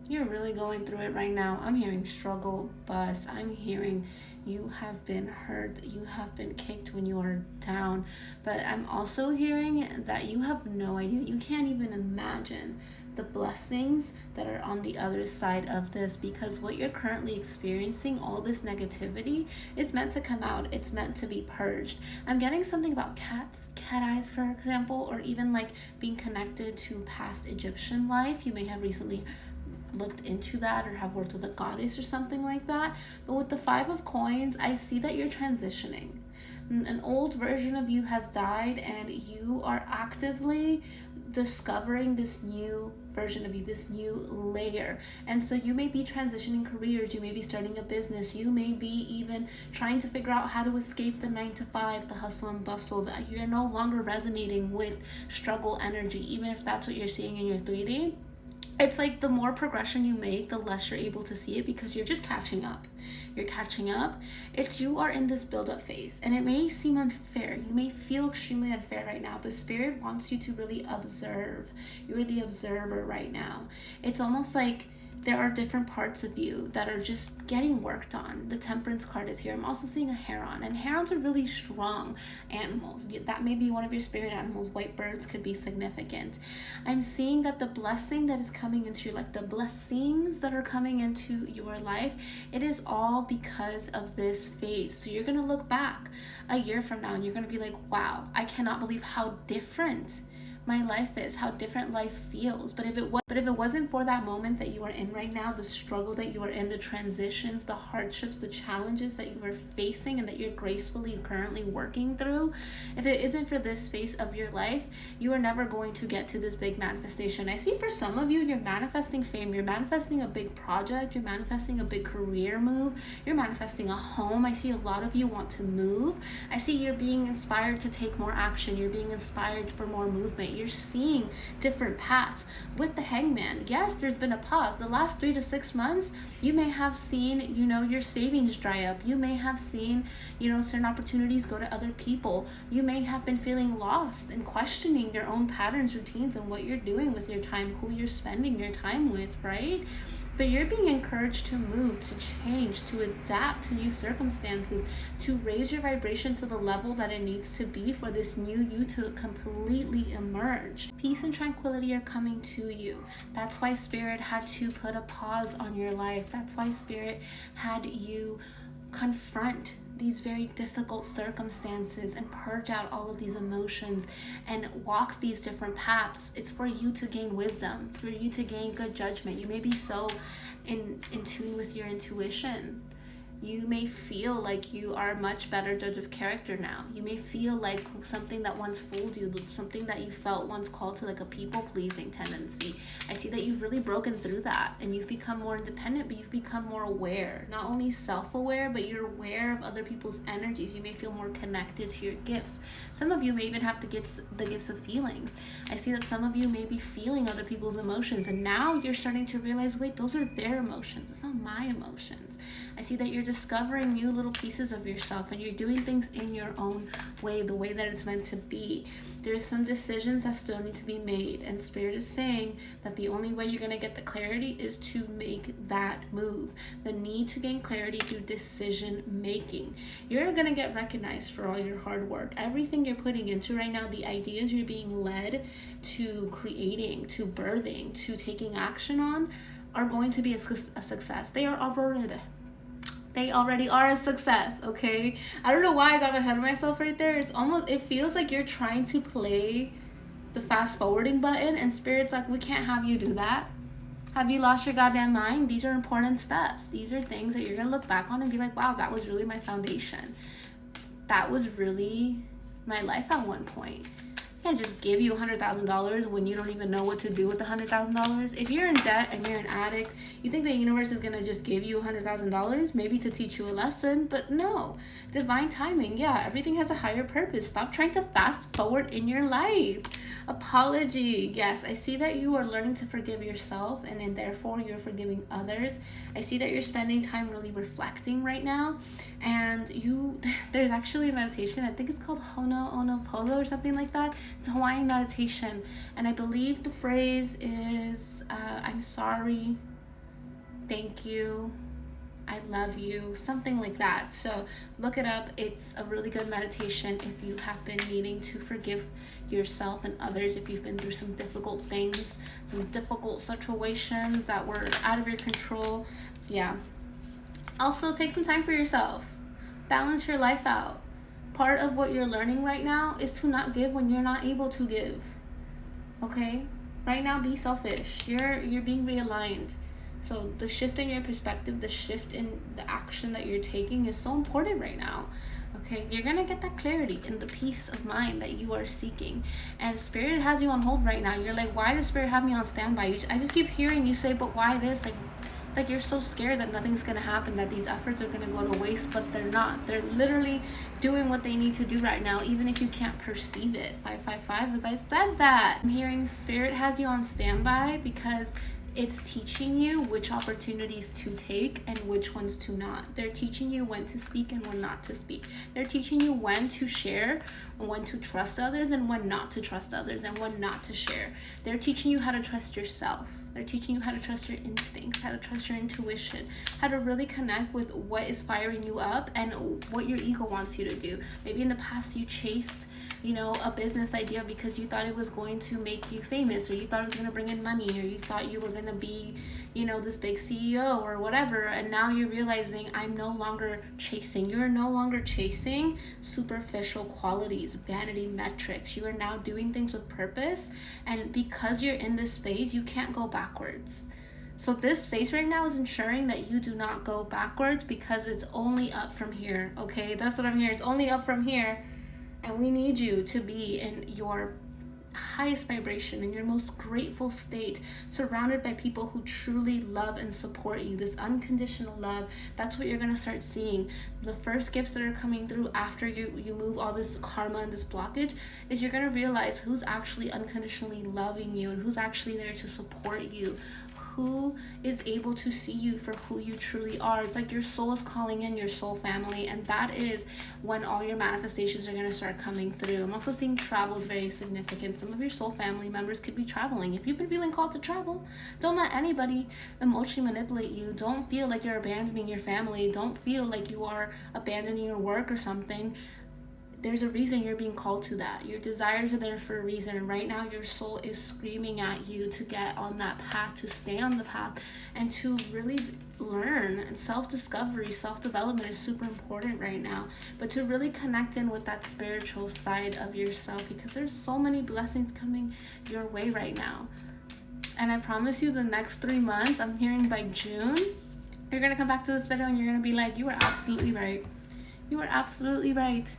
You're really going through it right now. I'm hearing struggle bus. I'm hearing you have been hurt. You have been kicked when you are down. But I'm also hearing that you have no idea. You can't even imagine the blessings that are on the other side of this, because what you're currently experiencing, all this negativity, is meant to come out. It's meant to be purged. I'm getting something about cat eyes, for example, or even like being connected to past Egyptian life. You may have recently looked into that or have worked with a goddess or something like that. But with the Five of Coins, I see that you're transitioning. An old version of you has died, and you are actively discovering this new version of you, this new layer. And so you may be transitioning careers, you may be starting a business, you may be even trying to figure out how to escape the 9 to 5, the hustle and bustle, that you're no longer resonating with struggle energy, even if that's what you're seeing in your 3D. It's like the more progression you make, the less you're able to see it, because you're just catching up. You're catching up. You are in this build-up phase, and it may seem unfair. You may feel extremely unfair right now, but Spirit wants you to really observe. You're the observer right now. It's almost like there are different parts of you that are just getting worked on. The Temperance card is here. I'm also seeing a heron, and herons are really strong animals. That may be one of your spirit animals. White birds could be significant. I'm seeing that the blessing that is coming into your life, the blessings that are coming into your life, it is all because of this phase. So you're going to look back a year from now, and you're going to be like, wow, I cannot believe how different my life is, how different life feels. But if it wasn't for that moment that you are in right now, the struggle that you are in, the transitions, the hardships, the challenges that you are facing and that you're gracefully currently working through, if it isn't for this phase of your life, you are never going to get to this big manifestation. I see for some of you, you're manifesting fame, you're manifesting a big project, you're manifesting a big career move, you're manifesting a home. I see a lot of you want to move. I see you're being inspired to take more action, you're being inspired for more movement. You're seeing different paths. With the Hangman, yes, there's been a pause. The last 3 to 6 months, you may have seen, your savings dry up. You may have seen, certain opportunities go to other people. You may have been feeling lost and questioning your own patterns, routines, and what you're doing with your time, who you're spending your time with, right? But you're being encouraged to move, to change, to adapt to new circumstances, to raise your vibration to the level that it needs to be for this new you to completely emerge. Peace and tranquility are coming to you. That's why Spirit had to put a pause on your life. That's why Spirit had you confront these very difficult circumstances and purge out all of these emotions and walk these different paths. It's for you to gain wisdom, for you to gain good judgment. You may be so in tune with your intuition. You may feel like you are a much better judge of character now. You may feel like something that once fooled you, something that you felt once called to like a people-pleasing tendency. I see that you've really broken through that, and you've become more independent, but you've become more aware. Not only self-aware, but you're aware of other people's energies. You may feel more connected to your gifts. Some of you may even have the gifts of feelings. I see that some of you may be feeling other people's emotions, and now you're starting to realize, wait, those are their emotions. It's not my emotions. I see that you're discovering new little pieces of yourself, and you're doing things in your own way, the way that it's meant to be. There's some decisions that still need to be made, and Spirit is saying that the only way you're going to get the clarity is to make that move. The need to gain clarity through decision making. You're going to get recognized for all your hard work. Everything you're putting into right now, the ideas you're being led to creating, to birthing, to taking action on, are going to be a success. They already are a success, okay? I don't know why I got ahead of myself right there. It feels like you're trying to play the fast forwarding button, and Spirit's like, we can't have you do that. Have you lost your goddamn mind? These are important steps. These are things that you're gonna look back on and be like, wow, that was really my foundation. That was really my life at one point. Can't just give you $100,000 when you don't even know what to do with the $100,000. If you're in debt and you're an addict, you think the universe is gonna just give you $100,000 maybe to teach you a lesson, but no. Divine timing, yeah, everything has a higher purpose. Stop trying to fast forward in your life. Apology, yes, I see that you are learning to forgive yourself, and then therefore you're forgiving others. I see that you're spending time really reflecting right now, and there's actually a meditation, I think it's called Ho'oponopono or something like that. It's a Hawaiian meditation, and I believe the phrase is I'm sorry thank you, I love you, something like that. So look it up. It's a really good meditation if you have been needing to forgive yourself and others, if you've been through some difficult things, some difficult situations that were out of your control. Yeah. Also, take some time for yourself. Balance your life out. Part of what you're learning right now is to not give when you're not able to give. Okay? Right now, be selfish. You're being realigned. So the shift in your perspective, the shift in the action that you're taking is so important right now. Okay, you're gonna get that clarity and the peace of mind that you are seeking. And Spirit has you on hold right now. You're like, why does Spirit have me on standby? I just keep hearing you say, but why this? Like you're so scared that nothing's gonna happen, that these efforts are gonna go to waste, but they're not. They're literally doing what they need to do right now, even if you can't perceive it. 555, as I said that. I'm hearing Spirit has you on standby because it's teaching you which opportunities to take and which ones to not. They're teaching you when to speak and when not to speak. They're teaching you when to share, when to trust others, and when not to trust others, and when not to share. They're teaching you how to trust yourself. They're teaching you how to trust your instincts, how to trust your intuition, how to really connect with what is firing you up and what your ego wants you to do. Maybe in the past you chased, a business idea because you thought it was going to make you famous, or you thought it was going to bring in money, or you thought you were going to be, this big CEO or whatever. And now you're realizing, I'm no longer chasing. You're no longer chasing superficial qualities, vanity metrics. You are now doing things with purpose. And because you're in this phase, you can't go backwards. So this phase right now is ensuring that you do not go backwards, because it's only up from here. Okay, that's what I'm hearing. It's only up from here. And we need you to be in your highest vibration, in your most grateful state, surrounded by people who truly love and support you. This unconditional love, that's what you're going to start seeing. The first gifts that are coming through after you move all this karma and this blockage is you're going to realize who's actually unconditionally loving you and who's actually there to support you, who is able to see you for who you truly are. It's like your soul is calling in your soul family, and that is when all your manifestations are going to start coming through. I'm also seeing travel is very significant. Some of your soul family members could be traveling. If you've been feeling called to travel, don't let anybody emotionally manipulate you. Don't feel like you're abandoning your family. Don't feel like you are abandoning your work or something. There's a reason you're being called to that. Your desires are there for a reason. And right now, your soul is screaming at you to get on that path, to stay on the path, and to really learn. And self-discovery, self-development is super important right now. But to really connect in with that spiritual side of yourself, because there's so many blessings coming your way right now. And I promise you, the next 3 months, I'm hearing by June, you're going to come back to this video and you're going to be like, you were absolutely right. You were absolutely right.